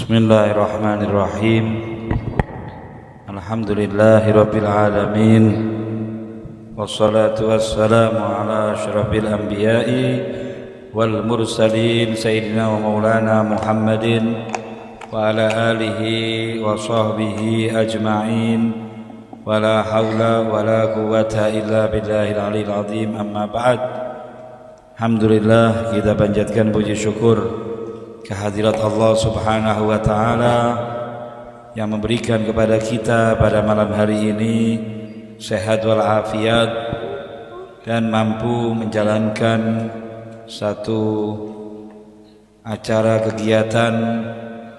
Bismillahirrahmanirrahim. Alhamdulillahirabbil alamin. Wassalatu wassalamu ala asyrafil anbiya'i wal mursalin sayyidina wa maulana Muhammadin wa ala alihi wa sahbihi ajma'in. Wa la haula wa la quwwata illa billahil aliyil azim. Amma ba'd. Alhamdulillah, kita panjatkan puji syukur kehadirat Allah Subhanahu wa taala yang memberikan kepada kita pada malam hari ini sehat wal afiat dan mampu menjalankan satu acara kegiatan,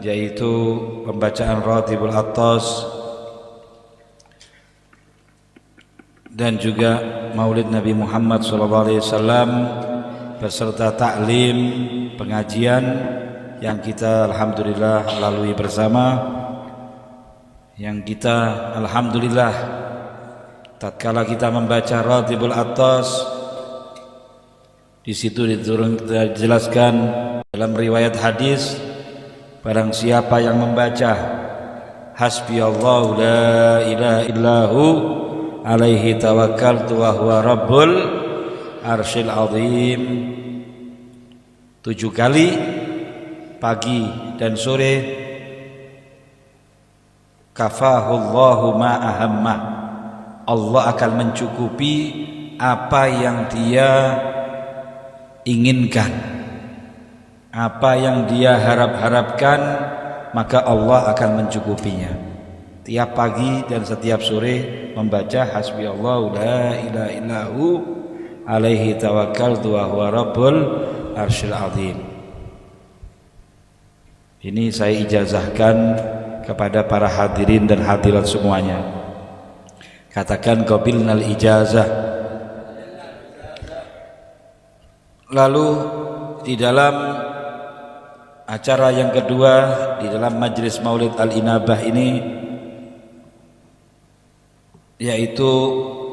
yaitu pembacaan Ratibul Attas dan juga Maulid Nabi Muhammad SAW beserta taklim, pengajian yang kita alhamdulillah lalui bersama, yang kita alhamdulillah tatkala kita membaca Ratibul Attas, di situ dijelaskan dalam riwayat hadis, barang siapa yang membaca hasbiyallahu la ilaha illahu alaihi tawakkaltu wa huwa rabbul arsyil azim 7 kali pagi dan sore, kafahullahu ma ahamma, Allah akan mencukupi apa yang dia inginkan, apa yang dia harapkan, maka Allah akan mencukupinya. Tiap pagi dan setiap sore membaca hasbiyallahu la ilaha illahu alaihi tawakkaltu wa huwa rabbul arsyil azim. Ini saya ijazahkan kepada para hadirin dan hadirat semuanya. Katakan qabilnal ijazah. Lalu di dalam acara yang kedua, di dalam Majlis Maulid Al-Inabah ini, yaitu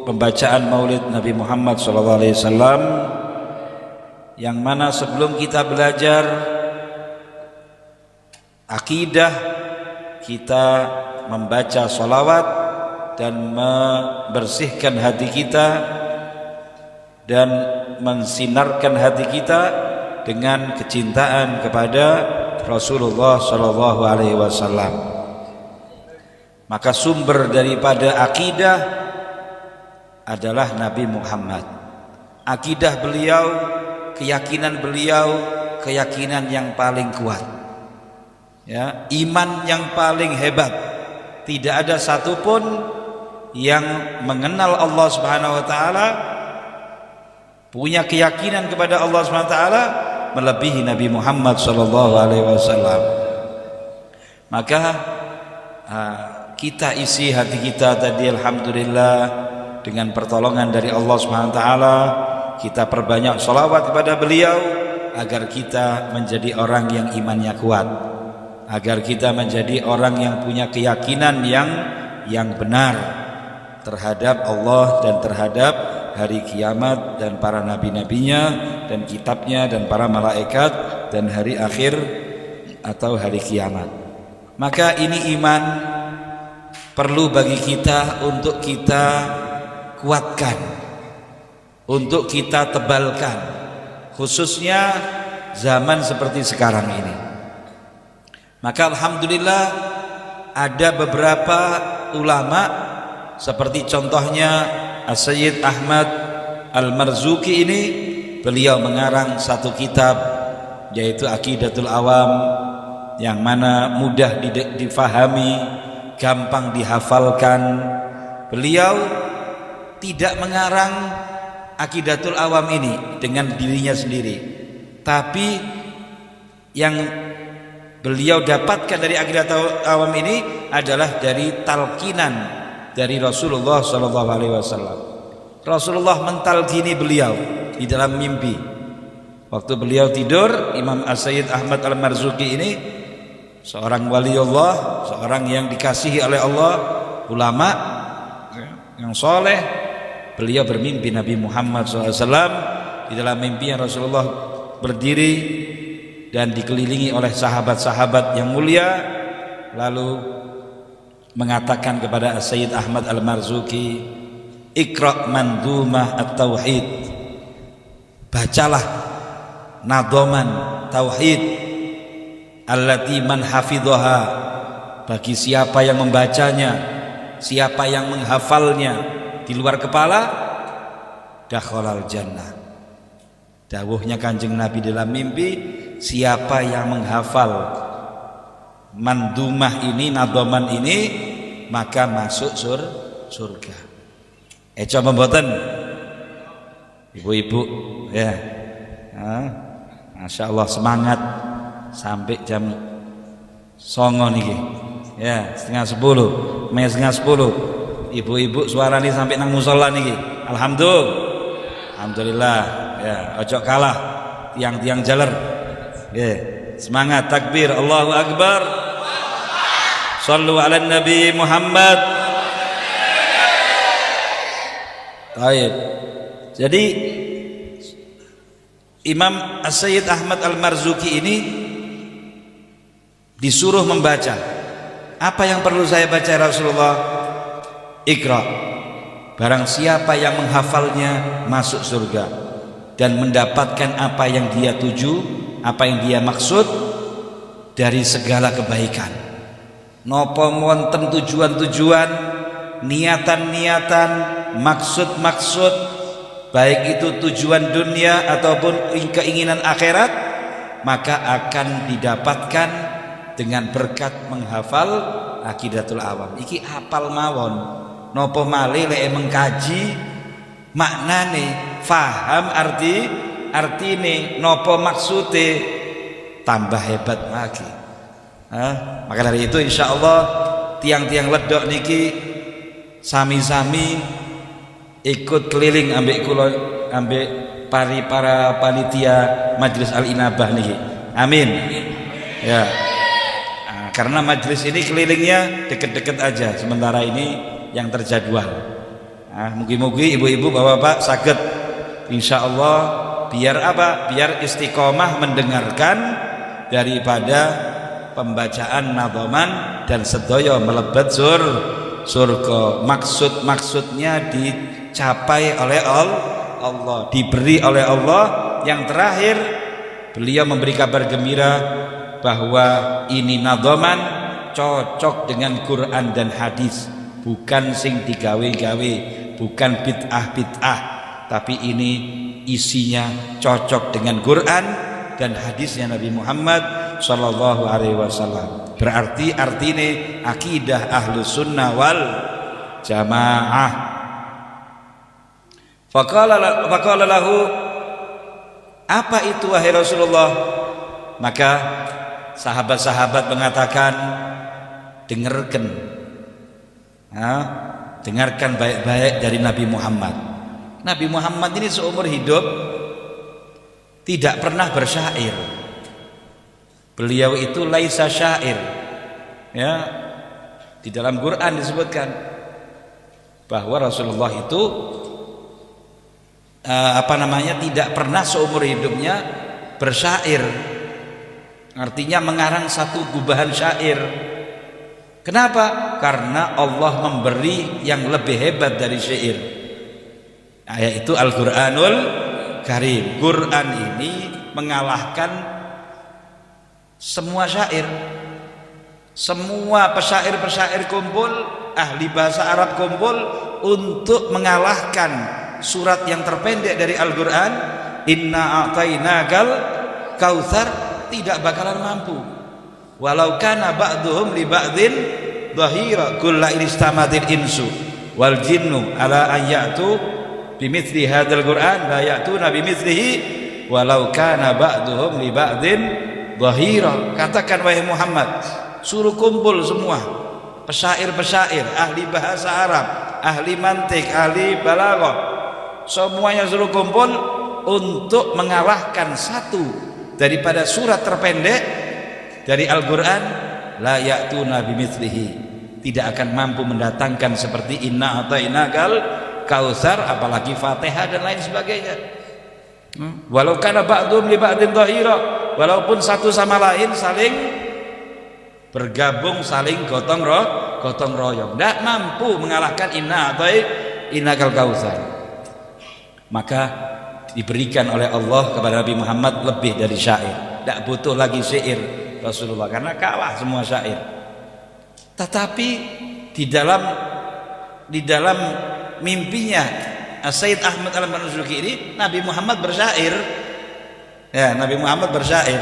pembacaan Maulid Nabi Muhammad SAW, yang mana sebelum kita belajar akidah, kita membaca sholawat dan membersihkan hati kita dan mensinarkan hati kita dengan kecintaan kepada Rasulullah SAW. Maka sumber daripada akidah adalah Nabi Muhammad. Akidah beliau, keyakinan beliau, keyakinan yang paling kuat, ya, iman yang paling hebat. Tidak ada satupun yang mengenal Allah Subhanahu wa taala, punya keyakinan kepada Allah Subhanahu wa taala melebihi Nabi Muhammad sallallahu alaihi wasallam. Maka kita isi hati kita tadi alhamdulillah dengan pertolongan dari Allah Subhanahu wa taala. Kita perbanyak sholawat kepada beliau agar kita menjadi orang yang imannya kuat, agar kita menjadi orang yang punya keyakinan yang benar terhadap Allah dan terhadap hari kiamat dan para nabi-nabinya dan kitabnya dan para malaikat dan hari akhir atau hari kiamat. Maka ini iman perlu bagi kita untuk kita kuatkan, untuk kita tebalkan, khususnya zaman seperti sekarang ini. Maka alhamdulillah ada beberapa ulama, seperti contohnya As-Sayyid Ahmad Al-Marzuki ini, beliau mengarang satu kitab yaitu Aqidatul Awam, yang mana mudah difahami, gampang dihafalkan. Beliau tidak mengarang Aqidatul Awam ini dengan dirinya sendiri, tapi yang beliau dapatkan dari Aqidatul Awam ini adalah dari talqinan dari Rasulullah SAW. Rasulullah mentalqini beliau di dalam mimpi. Waktu beliau tidur, Imam As-Sayyid Ahmad Al-Marzuki ini seorang waliullah, seorang yang dikasihi oleh Allah, ulama yang soleh. Beliau bermimpi Nabi Muhammad SAW. Di dalam mimpi yang Rasulullah berdiri dan dikelilingi oleh sahabat-sahabat yang mulia, lalu mengatakan kepada Sayyid Ahmad Al-Marzuki, Iqra' mandumah at-tauhid, bacalah nadhaman tauhid, allati man hafidhaha, bagi siapa yang membacanya, siapa yang menghafalnya di luar kepala, dakhalal jannah. Dawuhnya Kanjeng Nabi dalam mimpi, siapa yang menghafal mandumah ini, nadhaman ini, maka masuk surga. Coba mboten ibu-ibu ya. Masya Allah, semangat sampai jam 09.00 niki ya, 9:30, Mei 9:30 ibu-ibu suarane sampai nang musola niki. Alhamdulillah ya, ojo kalah tiang-tiang jaler ya. Semangat, takbir, Allahu Akbar, sallu ala Nabi Muhammad. Baik, jadi Imam As-Sayyid Ahmad Al-Marzuki ini disuruh membaca. Apa yang perlu saya baca Rasulullah? Iqra, barang siapa yang menghafalnya masuk surga dan mendapatkan apa yang dia tuju, apa yang dia maksud dari segala kebaikan. Napa wonten tujuan-tujuan, niatan-niatan, maksud-maksud, baik itu tujuan dunia ataupun keinginan akhirat, maka akan didapatkan dengan berkat menghafal Aqidatul Awam. Iki hafal mawon, nopo malih lek mengkaji maknane, faham artine, nopo maksude, tambah hebat lagi. Maka dari itu insya Allah tiang-tiang ledok niki sami-sami ikut keliling ambek kula, ambek para panitia Majelis Al-Inabah niki. Amin. Ya. Karena majelis ini kelilingnya deket-deket aja sementara ini yang terjadwal. Mugi-mugi ibu-ibu bapak-bapak saged insyaallah, biar apa? Biar istiqomah mendengarkan daripada pembacaan nadhaman dan sedaya melebet surga. Maksudnya dicapai oleh Allah, diberi oleh Allah. Yang terakhir beliau memberi kabar gembira bahwa ini nadhaman cocok dengan Quran dan hadis, bukan sing digawe-gawe, bukan bid'ah, tapi ini isinya cocok dengan Quran dan hadisnya Nabi Muhammad sallallahu alaihi wasallam. Berarti artine akidah Ahlus Sunnah wal Jamaah. Faqala lahu, apa itu wahai Rasulullah? Maka sahabat-sahabat mengatakan, dengarkan baik-baik dari Nabi Muhammad. Nabi Muhammad ini seumur hidup tidak pernah bersyair. Beliau itu laisa syair ya. Di dalam Quran disebutkan bahwa Rasulullah itu tidak pernah seumur hidupnya bersyair. Artinya mengarang satu gubahan syair. Kenapa? Karena Allah memberi yang lebih hebat dari syair, yaitu Al-Quranul Karim. Quran ini mengalahkan semua syair. Semua pesyair-pesyair kumpul, ahli bahasa Arab kumpul untuk mengalahkan surat yang terpendek dari Al-Quran, Inna a'tainakal kautsar. Tidak bakalan mampu. Walau kana ba'duhum li ba'din dhahira kulla istamatil insu wal jinnu ala an ya'tu bimithli hadzal Qur'an la ya'tuna bimithlihi walau kana ba'duhum li ba'din dhahira. Katakan wahai Muhammad, suruh kumpul semua pesyair-pesyair, ahli bahasa Arab, ahli mantik, ahli balaghah, semuanya suruh kumpul untuk mengalahkan satu daripada surat terpendek dari Al-Quran, la ya'tuna bimithlihi, tidak akan mampu mendatangkan seperti inna a'tainakal kautsar, apalagi Fatihah dan lain sebagainya. Walau kana ba'dhum li ba'din dhahira, walaupun satu sama lain saling bergabung, saling gotong royong, tidak mampu mengalahkan inna atau innakal kautsar. Maka diberikan oleh Allah kepada Nabi Muhammad lebih dari syair, tidak butuh lagi syair Rasulullah karena kalah semua syair. Tetapi di dalam mimpinya Sayyid Ahmad Al-Marzuki ini Nabi Muhammad bersyair. Ya, Nabi Muhammad bersyair.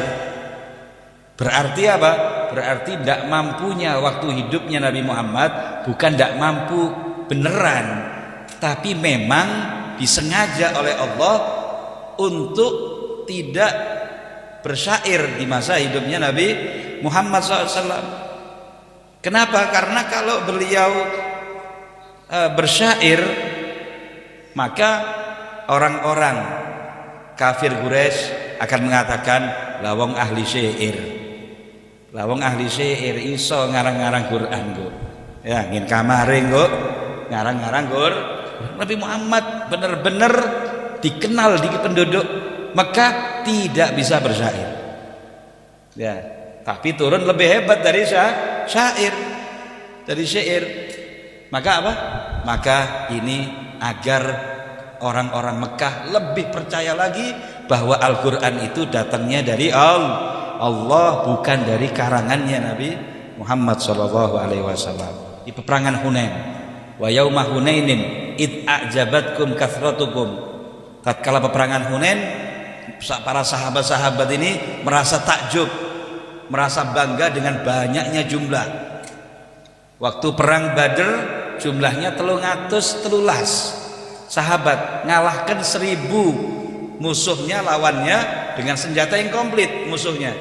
Berarti apa? Berarti tidak mampunya waktu hidupnya Nabi Muhammad bukan tidak mampu beneran, tapi memang disengaja oleh Allah untuk tidak bersyair di masa hidupnya Nabi Muhammad SAW. Kenapa? Karena kalau beliau bersyair, maka orang-orang kafir Quraisy akan mengatakan lawang ahli syair, lawang ahli syair iso ngarang-ngarang Quran kok. Ya, ngin kamaring kok ngarang-ngarang Quran. Nabi Muhammad benar-benar dikenal di penduduk Mekah tidak bisa bersyair. Ya, tapi turun lebih hebat dari syair, dari syair. Maka apa? Maka ini agar orang-orang Mekah lebih percaya lagi bahwa Al-Quran itu datangnya dari Allah, bukan dari karangannya Nabi Muhammad SAW. Di peperangan Hunain, wa yauma Hunainin id a'jabatkum kathratukum. Tatkala peperangan Hunain, para sahabat-sahabat ini merasa takjub, merasa bangga dengan banyaknya jumlah. Waktu perang Badr jumlahnya 313 sahabat, ngalahkan 1000 musuhnya, lawannya dengan senjata yang komplit musuhnya.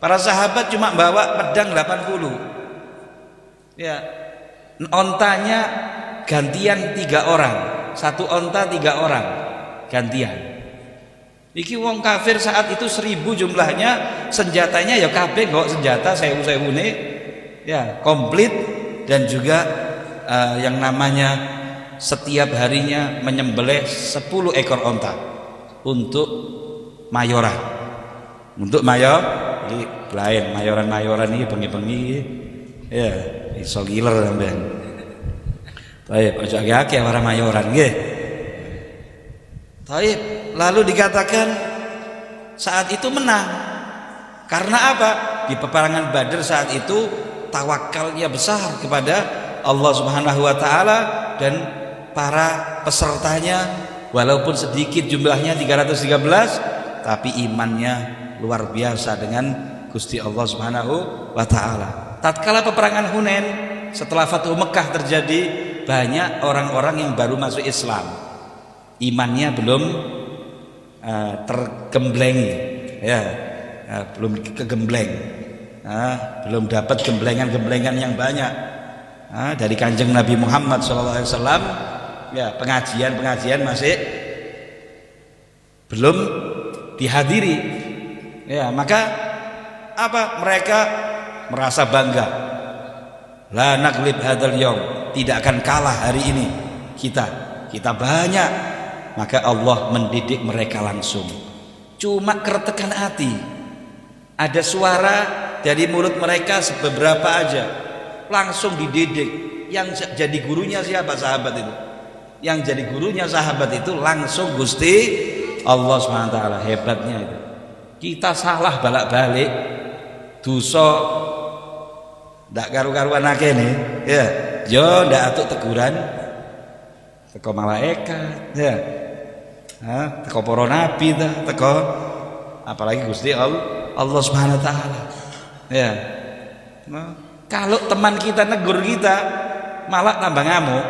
Para sahabat cuma bawa pedang 80. Ya, ontanya gantian 3 orang, satu onta 3 orang gantian. Iki wong kafir saat itu 1000 jumlahnya, senjatanya ya kabeh kok senjata sewu-sewune, ya komplit, dan juga yang namanya setiap harinya menyembelih 10 ekor onta untuk mayoran, untuk ini lain mayoran ini bengi-bengi, ya iso giler sampean. Baik, ojo akeh orang mayoran nggih. Baik, lalu dikatakan saat itu menang. Karena apa? Di peperangan Badr saat itu tawakalnya besar kepada Allah Subhanahu wa taala, dan para pesertanya walaupun sedikit jumlahnya 313, tapi imannya luar biasa dengan Gusti Allah Subhanahu wa taala. Tatkala peperangan Hunain, setelah Fathu Mekah terjadi, banyak orang-orang yang baru masuk Islam, imannya belum tergemblengi, ya, belum kegembleng, belum dapat gemblengan-gemblengan yang banyak dari Kanjeng Nabi Muhammad SAW. Ya, pengajian masih belum dihadiri. Ya, maka apa? Mereka merasa bangga. La naglib hadzal yaum, tidak akan kalah hari ini kita banyak. Maka Allah mendidik mereka langsung. Cuma keretekan hati, ada suara dari mulut mereka beberapa aja, langsung dididik. Yang jadi gurunya siapa? Sahabat itu. Yang jadi gurunya sahabat itu langsung Gusti Allah SWT. Hebatnya itu. Kita salah balak-balik, dosa ndak karu-karuan akeh nih, ya. Yo ndak atuk teguran teko malaikat, ya. Teko para nabi ta, teko apalagi Gusti Allah Subhanahu wa taala. Ya. Kalau teman kita negur kita malah tambah ngamuk.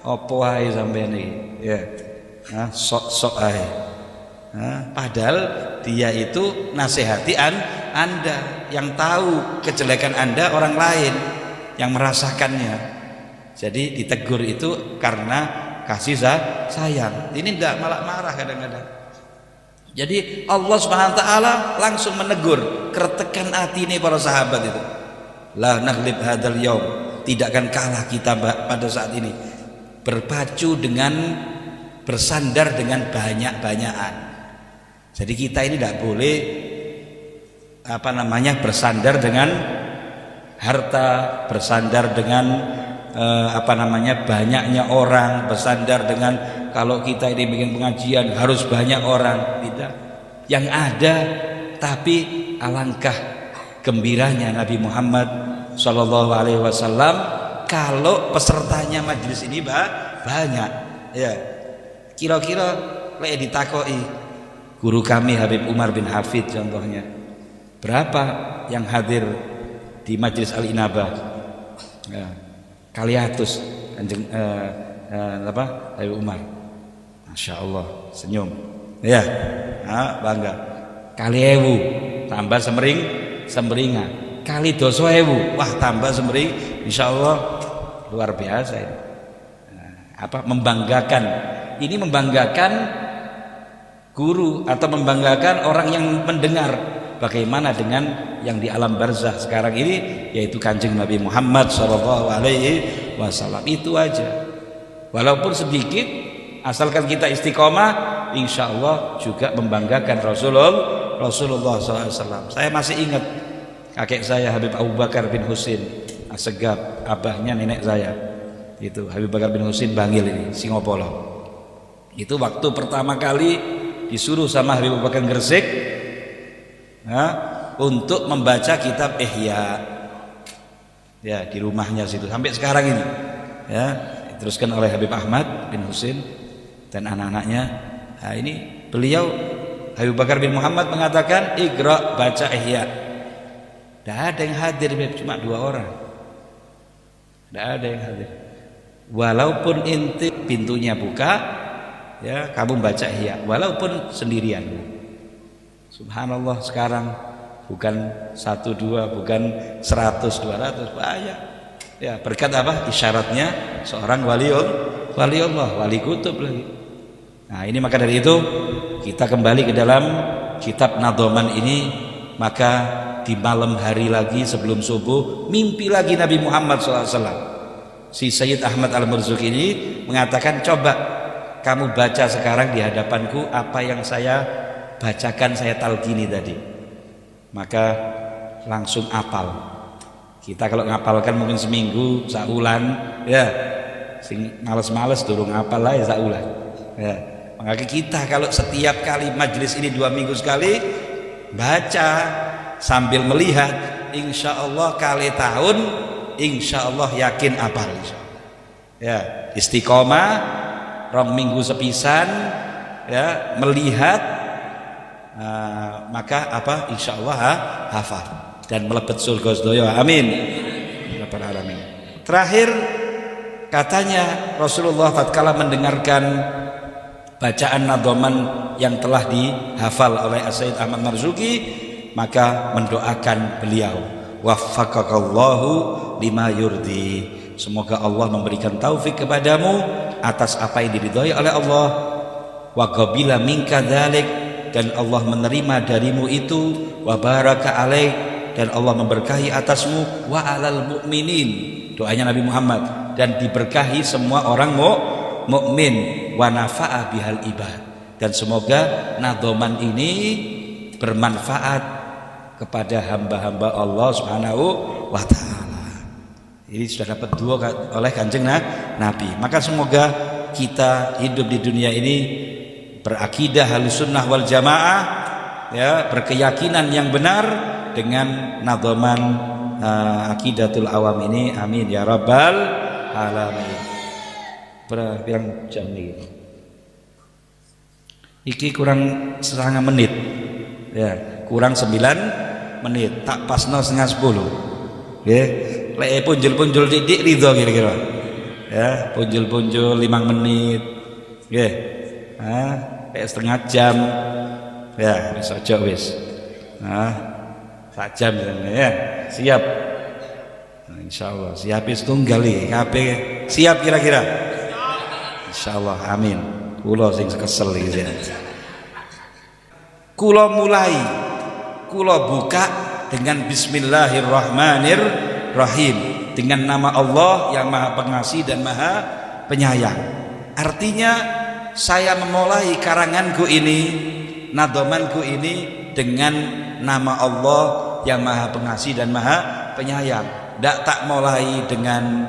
Apa wae sampean iki? Ya. Sok-sok ae. Padahal dia itu nasihati Anda, yang tahu kejelekan Anda orang lain yang merasakannya. Jadi ditegur itu karena kasih sayang. Ini tidak malah marah kadang-kadang. Jadi Allah Subhanahu wa taala langsung menegur keretekan hati ini para sahabat itu. La naglib hadzal yaum, tidak akan kalah kita pada saat ini. Berpacu dengan bersandar dengan banyak-banyakan. Jadi kita ini tidak boleh bersandar dengan harta, bersandar dengan banyaknya orang, bersandar dengan kalau kita ini bikin pengajian harus banyak orang. Tidak, yang ada. Tapi alangkah gembiranya Nabi Muhammad SAW kalau pesertanya majelis ini banyak. Ya, kira-kira lek ditakoi guru kami Habib Umar bin Hafid contohnya, berapa yang hadir di majelis Al-Inabah? Ya, kali atus Kanjeng Habib Umar. Masya Allah, senyum. Ya, bangga. Kali ewu tambah semeringa. Kali doso ewu, wah tambah semering. Insya Allah luar biasa ini. Membanggakan. Ini membanggakan guru atau membanggakan orang yang mendengar. Bagaimana dengan yang di alam barzah sekarang ini, yaitu Kanjeng Nabi Muhammad SAW. Itu aja. Walaupun sedikit, asalkan kita istiqomah, insya Allah juga membanggakan Rasulullah SAW. Saya masih ingat kakek saya Habib Abu Bakar bin Husin Assegaf, abahnya nenek saya. Itu Habib Bakar bin Husin Bangil ini, Singopolo. Itu waktu pertama kali disuruh sama Habib Abu Bakar Gresik untuk membaca kitab Ihya, ya, di rumahnya situ sampai sekarang ini, ya, diteruskan oleh Habib Ahmad bin Husin dan anak-anaknya. Nah, ini beliau Habib Bakar bin Muhammad mengatakan Iqra, baca Ihya. Tidak ada yang hadir, cuma 2 orang. Tidak ada yang hadir. Walaupun inti pintunya buka, ya, kamu baca Ihya, walaupun sendirian. Subhanallah, sekarang bukan 1, 2, bukan 100, 200, banyak. Ya, berkat apa? Isyaratnya seorang wali Allah, wali kutub lagi. Nah, ini maka dari itu kita kembali ke dalam kitab Nadhoman ini. Maka di malam hari lagi sebelum subuh mimpi lagi Nabi Muhammad SAW. Si Sayyid Ahmad Al-Marzuki ini mengatakan, coba kamu baca sekarang di hadapanku apa yang saya bacakan, saya talqini tadi. Maka langsung apal. Kita kalau ngapalkan mungkin seminggu, saulan, ya, sing males-males durung ngapal lah ya saulan, ya. Maka kita kalau setiap kali majelis ini 2 minggu sekali baca sambil melihat, insya Allah kali tahun, insya Allah yakin apal, insya Allah. Ya, istiqomah 2 minggu sepisan, ya, melihat. Maka insya Allah hafal dan melebet surga sedoyo, amin. Terakhir, katanya Rasulullah tatkala mendengarkan bacaan Nadhoman yang telah dihafal oleh Sayyid Ahmad Marzuki, maka mendoakan beliau, waffaqakallahu lima yurdi, semoga Allah memberikan taufik kepadamu atas apa yang diridhai oleh Allah, wa qabila minka dzalik, dan Allah menerima darimu itu, wa baraka alaik, dan Allah memberkahi atasmu, wa alal mu'minin, doanya Nabi Muhammad, dan diberkahi semua orang mukmin, wa nafa'a bihal ibad, dan semoga Nadhoman ini bermanfaat kepada hamba-hamba Allah Subhanahu wa taala. Ini sudah dapat 2 oleh Kanjeng Nabi. Maka semoga kita hidup di dunia ini berakidah Ahlussunnah wal Jamaah, ya, berkeyakinan yang benar dengan Nadhoman Aqidatul Awam ini, amin ya rabbal alamin. Berapa jam nih? Iki kurang 1/2 menit, ya, kurang 9 menit, tak pasno 9:30. Nggih, lek punjul-punjul didik ridho kira-kira, ya, punjul-punjul 5 menit, nggih. Kayak 1/2 jam, ya, wis aja wis. 1 jam ya, siap. Insyaallah siap setunggal iki kabeh siap kira-kira. Insyaallah, amin. Kula sing kesel iki. Kula mulai, kula buka dengan Bismillahirrahmanirrahim, dengan nama Allah yang Maha Pengasih dan Maha Penyayang. Artinya saya memulai karanganku ini, Nadhomanku ini dengan nama Allah yang Maha Pengasih dan Maha Penyayang. Ndak tak mulai dengan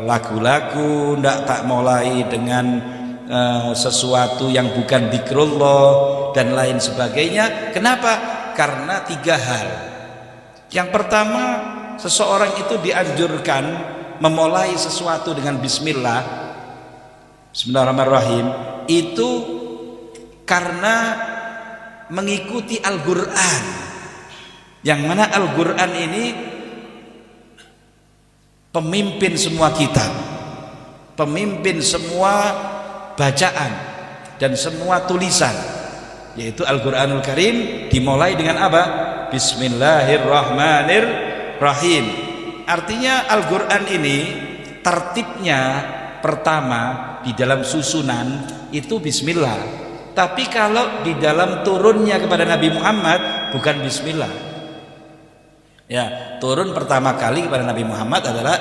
lagu-lagu, ndak tak mulai dengan sesuatu yang bukan dzikrullah dan lain sebagainya. Kenapa? Karena 3 hal. Yang pertama, seseorang itu dianjurkan memulai sesuatu dengan bismillah, bismillahirrahmanirrahim, itu karena mengikuti Al-Qur'an. Yang mana Al-Qur'an ini pemimpin semua kitab, pemimpin semua bacaan dan semua tulisan, yaitu Al-Qur'anul Karim dimulai dengan apa? Bismillahirrahmanirrahim. Artinya Al-Qur'an ini tertibnya pertama di dalam susunan itu bismillah. Tapi kalau di dalam turunnya kepada Nabi Muhammad bukan bismillah. Ya, turun pertama kali kepada Nabi Muhammad adalah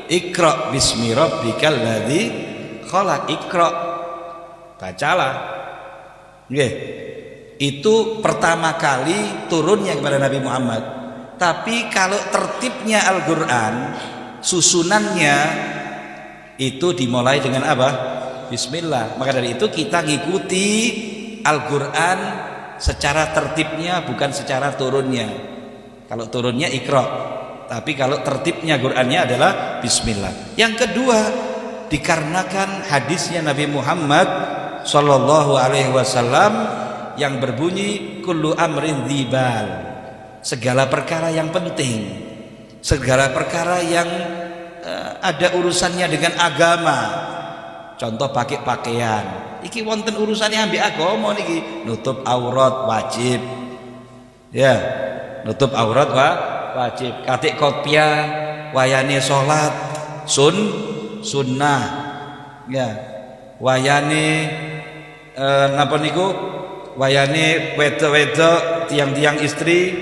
Iqra bismi rabbikal ladzi khalaq. Iqra, bacalah. Nggih. Itu pertama kali turunnya kepada Nabi Muhammad. Tapi kalau tertibnya Al-Qur'an, susunannya itu dimulai dengan apa? Bismillah. Maka dari itu kita ngikuti Al-Qur'an secara tertibnya, bukan secara turunnya. Kalau turunnya Iqra, tapi kalau tertibnya Qur'annya adalah bismillah. Yang kedua, dikarenakan hadisnya Nabi Muhammad sallallahu alaihi wasallam yang berbunyi kullu amrin dzibal, segala perkara yang penting, segala perkara yang ada urusannya dengan agama. Contoh pakai pakaian, iki wonten urusannya ambek agama niki, nutup aurat wajib. Ya, nutup aurat wajib. Katik kopiah wayane salat sunnah. Ya, wayane napa niku? Wayane wedok-wedok tiang-tiang istri,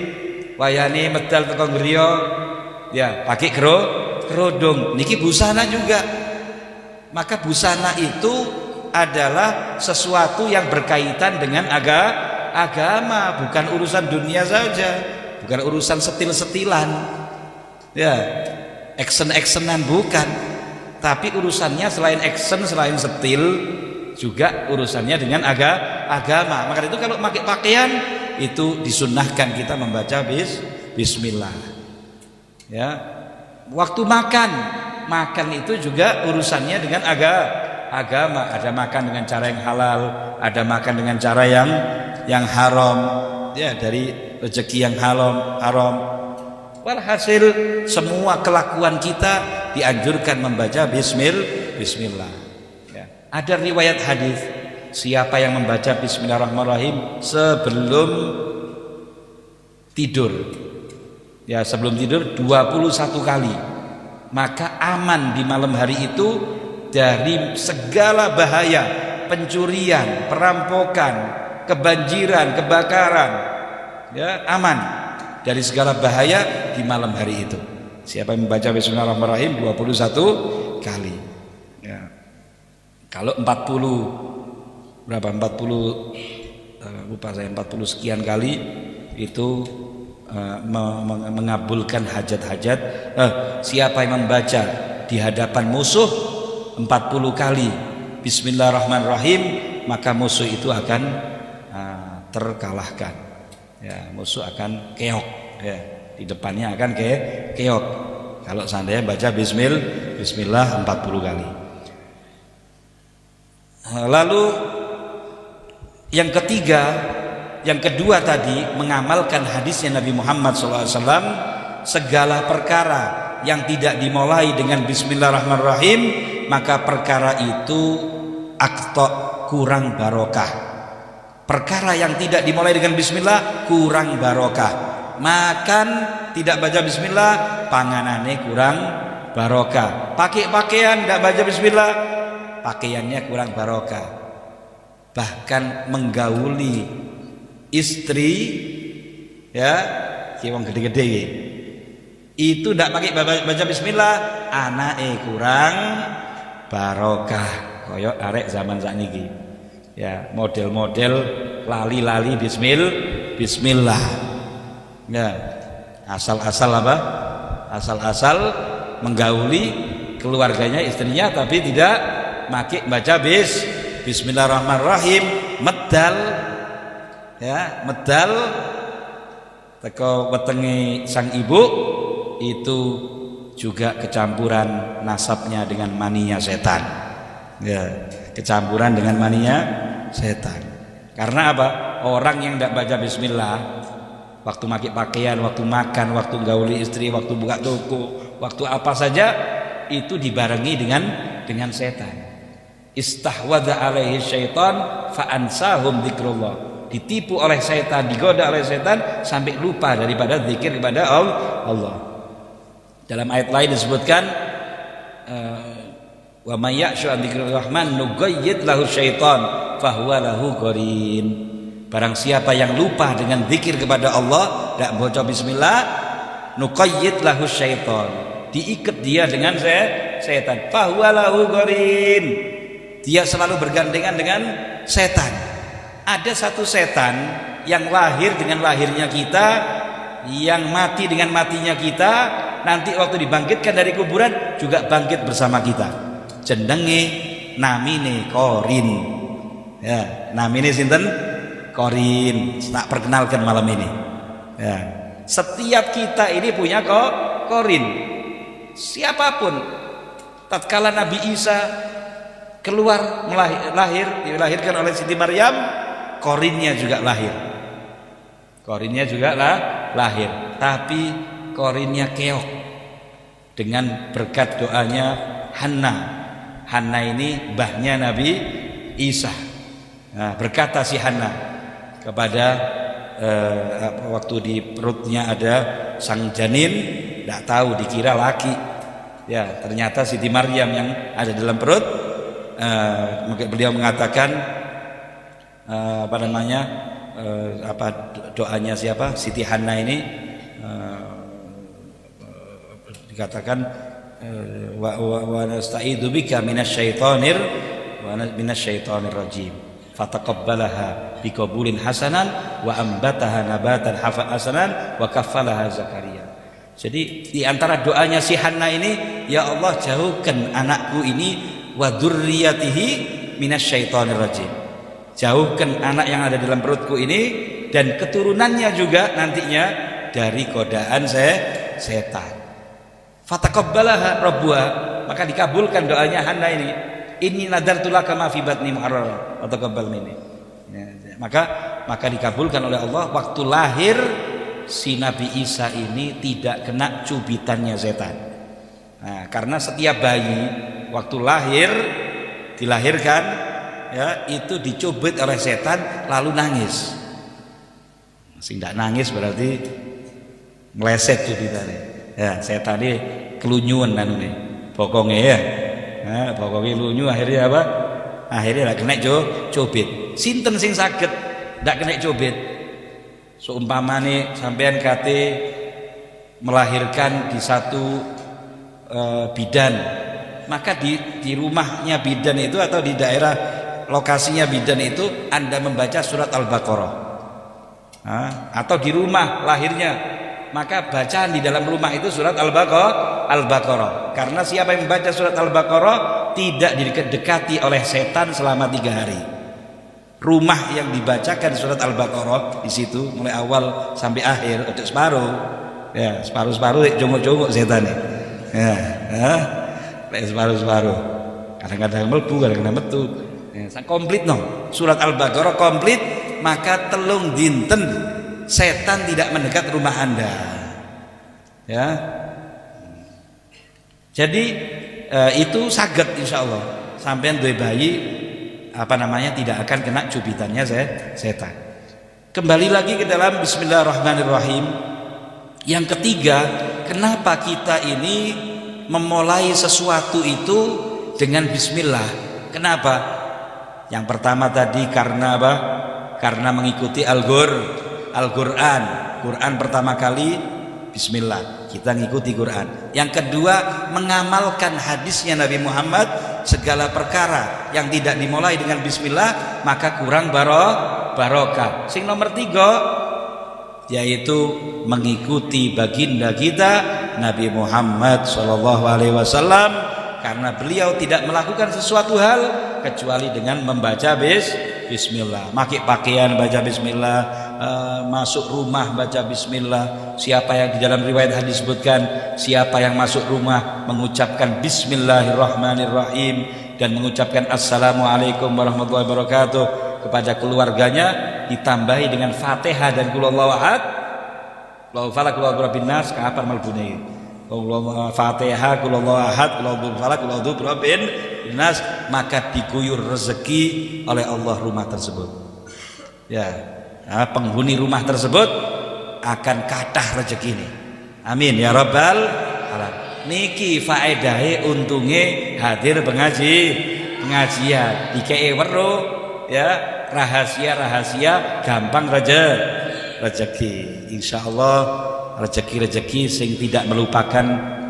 wayane medal teko griya, ya pakai kerudung. Niki busana juga. Maka busana itu adalah sesuatu yang berkaitan dengan agama, bukan urusan dunia saja, bukan urusan setil-setilan, ya, action-actionan, bukan. Tapi urusannya selain action, selain setil, juga urusannya dengan agama. Maka itu kalau pakai pakaian itu disunnahkan kita membaca bismillah. Ya, waktu makan itu juga urusannya dengan agama. Ada makan dengan cara yang halal, ada makan dengan cara yang haram, ya, dari rezeki yang haram. Walhasil semua kelakuan kita dianjurkan membaca bismillah. Ya. Ada riwayat hadis, siapa yang membaca bismillahirrahmanirrahim sebelum tidur, ya, sebelum tidur 21 kali, maka aman di malam hari itu dari segala bahaya, pencurian, perampokan, kebanjiran, kebakaran, ya, aman dari segala bahaya di malam hari itu. Siapa yang membaca bismillahirrahmanirrahim 21 kali, ya. Kalau 40 berapa? 40 lupa saya, 40 sekian kali itu mengabulkan hajat-hajat. Siapa yang membaca di hadapan musuh 40 kali bismillahirrahmanirrahim, maka musuh itu akan terkalahkan, ya, musuh akan keok, ya, di depannya akan keok kalau seandainya baca bismillah 40 kali. Lalu yang ketiga, yang kedua tadi, mengamalkan hadisnya Nabi Muhammad SAW, segala perkara yang tidak dimulai dengan bismillahirrahmanirrahim, maka perkara itu akto, kurang barokah. Perkara yang tidak dimulai dengan bismillah kurang barokah. Makan tidak baca bismillah, panganane kurang barokah. Pakai pakaian tidak baca bismillah, pakaiannya kurang barokah. Bahkan menggauli istri, ya, wong gede-gede itu tidak pakai baca bismillah, anake kurang barokah. Koyok arek zaman sakniki, Ya, model-model lali-lali bismillah. Ya, asal-asal apa? Asal-asal menggauli keluarganya, istrinya, tapi tidak baca bismillahirrahmanirrahim, medal. Ya, medal teko wetenge sang ibu itu juga kecampuran nasabnya dengan maninya setan. Ya, kecampuran dengan maninya setan. Karena apa? Orang yang tidak baca bismillah waktu pakai pakaian, waktu makan, waktu gauli istri, waktu buka toko, waktu apa saja itu dibarengi dengan setan. Istahwadza alaihi syaitan fa ansahum dzikrullah. Ditipu oleh setan, digoda oleh setan sampai lupa daripada zikir kepada Allah. Dalam ayat lain disebutkan wa may ya'shu an dzikrir rahman nugayyid lahu syaitan fahuwa lahu qarin. Barang siapa yang lupa dengan zikir kepada Allah, tidak baca bismillah, nuqayyid lahu syaitan, diikat dia dengan setan, fahuwa lahu qarin. Dia selalu bergandengan dengan setan. Ada satu setan yang lahir dengan lahirnya kita, yang mati dengan matinya kita, nanti waktu dibangkitkan dari kuburan juga bangkit bersama kita. Jenenge namine Qarin. Ya, namine sinten? Qarin. Tak perkenalkan malam ini. Ya. Setiap kita ini punya Qarin. Siapapun, tatkala Nabi Isa keluar dilahirkan oleh Siti Maryam, Qarinnya juga lahir. Qarinnya juga lahir, tapi Qarinnya keok dengan berkat doanya Hanna. Hanna ini mbahnya Nabi Isa. Nah, berkata si Hanna kepada waktu di perutnya ada sang janin, tidak tahu, dikira laki. Ya, ternyata Siti Maryam yang ada dalam perut. Beliau mengatakan doanya siapa? Siti Hanna ini dikatakan wa nasta'idzu bika minasyaitonir rajim fataqabbalaha biqabulin hasanan wa ambataha nabatan hasanan wa kaffalaha Zakaria. Jadi di antara doanya si Hanna ini, ya Allah jauhkan anakku ini wa dzurriyyatihi minasyaitonir rajim. Jauhkan anak yang ada dalam perutku ini dan keturunannya juga nantinya dari godaan setan. Fataqabbalaha rabbuha, maka dikabulkan doanya Hanna ini. Inni nadartu laka ma fi batni muharrara fataqabbal minni. Ya, maka dikabulkan oleh Allah. Waktu lahir si Nabi Isa ini tidak kena cubitannya setan. Nah, karena setiap bayi waktu lahir dilahirkan, ya, itu dicubit oleh setan lalu nangis. Sing ndak nangis berarti meleset cubitannya. Ya, setan ini kelunyuan nanune. Bokonge ya. Nah, bokonge lunyu akhirnya apa? Akhirnya ndak kena cubit. Sinten sing saged ndak kena cubit? Seumpamane sampean kate melahirkan di satu bidan, maka di rumahnya bidan itu atau di daerah lokasinya bidan itu Anda membaca surat Al-Baqarah, atau di rumah lahirnya, maka bacaan di dalam rumah itu surat Al-Baqarah. Karena siapa yang membaca surat Al-Baqarah tidak didekati oleh setan selama 3 hari. Rumah yang dibacakan surat Al-Baqarah di situ mulai awal sampai akhir, untuk separuh, ya separuh jongok-jongok setan nih. Ya, separuh. Kadang-kadang mlebu, kadang-kadang metu. Ya, komplit no. Surat Al-Baqarah komplit, maka telung dinten setan tidak mendekat rumah Anda. Ya. Jadi itu saged insyaallah. Sampean duwe bayi tidak akan kena cubitannya setan. Kembali lagi ke dalam bismillahirrahmanirrahim. Yang ketiga, kenapa kita ini memulai sesuatu itu dengan bismillah? Kenapa? Yang pertama tadi karena apa? Karena mengikuti Al-Qur'an. Quran pertama kali bismillah, kita ngikuti Quran. Yang kedua, mengamalkan hadisnya Nabi Muhammad, segala perkara yang tidak dimulai dengan bismillah maka kurang barokah. Sing nomor 3 yaitu mengikuti baginda kita Nabi Muhammad SAW, karena beliau tidak melakukan sesuatu hal kecuali dengan membaca bismillah. Pakai pakaian baca bismillah, masuk rumah baca bismillah. Siapa yang di dalam riwayat hadis disebutkan, siapa yang masuk rumah mengucapkan bismillahirrahmanirrahim dan mengucapkan assalamualaikum warahmatullahi wabarakatuh kepada keluarganya, ditambahi dengan Fatihah dan qul huwallahu ahad, qul falaq, qul a'udzu birabbin nas, kapan malbune Fatihah, qul huwallahu ahad, qul a'udzu falaq, qul a'udzu birabbin nas, maka diguyur rezeki oleh Allah rumah tersebut. Ya, penghuni rumah tersebut akan kathah rezeki ini. Amin ya rabbal alamin. Niki faedahe untunge hadir pengajian dikei weruh ya, rahasia gampang rezeki. Insyaallah rezeki sing tidak melupakan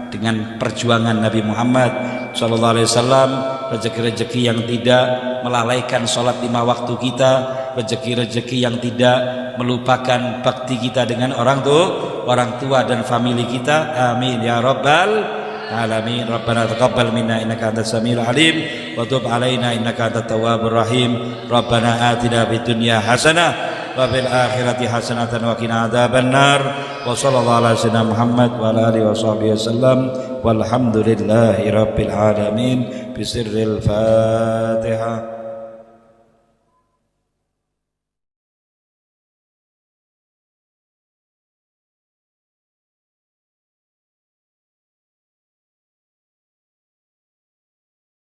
dengan perjuangan Nabi Muhammad sallallahu alaihi wasallam, rezeki yang tidak melalaikan salat 5 waktu kita, rezeki yang tidak melupakan bakti kita dengan orang tua dan famili kita. Amin ya rabbal alamin. Rabbana taqabbal minna innaka antas samiul alim wa tub alaina innaka antat tawwabur rahim. Rabbana atina fid dunya hasanah wa fil akhirati hasanatan wa qina adzabannar. Wa sallallahu ala sayyidina Muhammad wa ala alihi washabbihi wasallam walhamdulillahi rabbil alamin. Bisirril Fatihah.